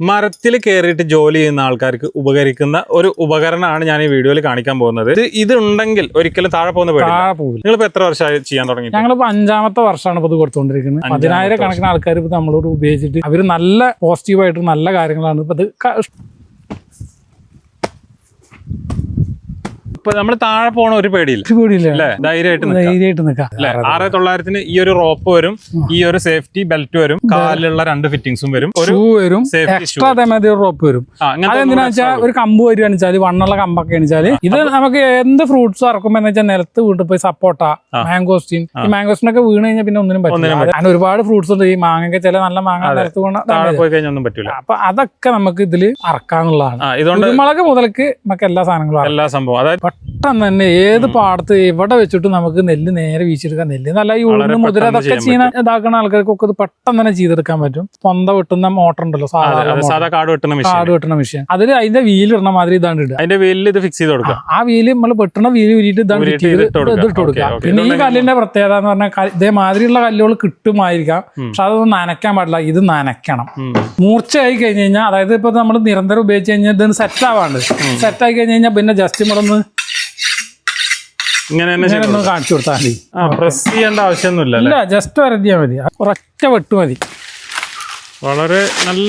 മരത്തിൽ കയറിയിട്ട് ജോലി ചെയ്യുന്ന ആൾക്കാർക്ക് ഉപകരിക്കുന്ന ഒരു ഉപകരണമാണ് ഞാൻ ഈ വീഡിയോയിൽ കാണിക്കാൻ പോകുന്നത്. ഇത് ഉണ്ടെങ്കിൽ ഒരിക്കലും താഴെ പോകുന്ന പേടില്ല. നിങ്ങളിപ്പോ എത്ര വർഷമായി ചെയ്യാൻ തുടങ്ങി? ഞങ്ങളിപ്പോ 5ാമത്തെ വർഷമാണ് ഇത് കൊടുത്തുകൊണ്ടിരിക്കുന്നത്. 10,000 കണക്കിന് ആൾക്കാർ ഇപ്പൊ നമ്മളോട് ഉപയോഗിച്ചിട്ട് അവര് നല്ല പോസിറ്റീവായിട്ട് നല്ല കാര്യങ്ങളാണ് ഇപ്പൊ ഇത്. ഇപ്പൊ നമ്മൾ താഴെ പോണ ഒരു പേടിയില്ല, ധൈര്യമായിട്ട് നിൽക്കാം. 6900 ഈ ഒരു റോപ്പ് വരും, ഈ ഒരു സേഫ്റ്റി ബെൽറ്റ് വരും, കാലിലുള്ള 2 ഫിറ്റിംഗ്സും വരും, ഷൂ വരും, എക്സ്ട്രാ അതേമാതിരി ഒരു റോപ്പ് വരും. അതെന്തിനാ വെച്ചാൽ ഒരു കമ്പ് വരുവാന്ന് വെച്ചാൽ വണ്ണുള്ള കമ്പൊക്കെ വെച്ചാൽ ഇത് നമുക്ക് എന്ത് ഫ്രൂട്ട്സ് ഇറക്കുമ്പോ എന്ന് വെച്ചാൽ നിലത്ത് വീട്ടിൽ പോയി സപ്പോട്ട, മാംഗോസ്റ്റീൻ, ഈ മാംഗോസ്റ്റീനൊക്കെ വീണ് കഴിഞ്ഞാൽ പിന്നെ ഒന്നിനും പറ്റില്ല. അങ്ങനെ ഒരുപാട് ഫ്രൂട്ട്സ് ഉണ്ട്. ഈ മാങ്ങയൊക്കെ ചില നല്ല മാങ്ങ നിലത്ത് പോയി കഴിഞ്ഞാൽ ഒന്നും പറ്റില്ല. അപ്പൊ അതൊക്കെ നമുക്ക് ഇതിൽ അറക്കാന്നുള്ളതാണ്. കുരുമുളക് മുതൽക്ക് നമുക്ക് എല്ലാ സാധനങ്ങളും, എല്ലാ സംഭവം അതായത് പെട്ടെന്ന് തന്നെ ഏത് പാടത്ത് എവിടെ വെച്ചിട്ട് നമുക്ക് നെല്ല് നേരെ വീശിയെടുക്കാം. നെല്ല് നല്ല ഈ ഉഴുന്ന് മുതിര അതൊക്കെ ചെയ്യുന്ന ഇതാക്കുന്ന ആൾക്കാർക്കൊക്കെ ഇത് പെട്ടെന്ന് തന്നെ ചെയ്തെടുക്കാൻ പറ്റും. പൊന്ത വെട്ടുന്ന മോട്ടർ ഉണ്ടല്ലോ, സാധാ കാട് വെട്ടുന്ന മെഷീൻ, അതിൽ അതിന്റെ വീല് ഇടുന്ന മാതിരി ഇതാണ് ഇടുക. അതിന്റെ വീലിൽ ഇത് ഫിക്സ് ചെയ്ത് കൊടുക്കുക. ആ വീല് നമ്മൾ വെട്ടണ വീല് ഊരിയിട്ട് ഇതാണ് ഇട്ട് കൊടുക്കുക. പിന്നെ ഈ കല്ലിന്റെ പ്രത്യേകത എന്ന് പറഞ്ഞാൽ ഇതേമാതിരിയുള്ള കല്ലുകൾ കിട്ടുമായിരിക്കാം, പക്ഷെ അതൊന്നും നനയ്ക്കാൻ പാടില്ല. ഇത് നനയ്ക്കണം. മൂർച്ചയായി കഴിഞ്ഞ് കഴിഞ്ഞാൽ, അതായത് ഇപ്പൊ നമ്മൾ നിരന്തരം ഉപയോഗിച്ച് കഴിഞ്ഞാൽ ഇതൊന്ന് സെറ്റ് ആവാണ്ട്, സെറ്റ് ആയി കഴിഞ്ഞ് കഴിഞ്ഞാൽ പിന്നെ ജസ്റ്റ് നമ്മളൊന്ന് ഇങ്ങനെ കാണിച്ചു കൊടുത്താൽ മതി. പ്രസ് ചെയ്യേണ്ട ആവശ്യമൊന്നുമില്ല, ജസ്റ്റ് വരതിയാൽ മതി. ഒരൊറ്റ വെട്ട് മതി. വളരെ നല്ല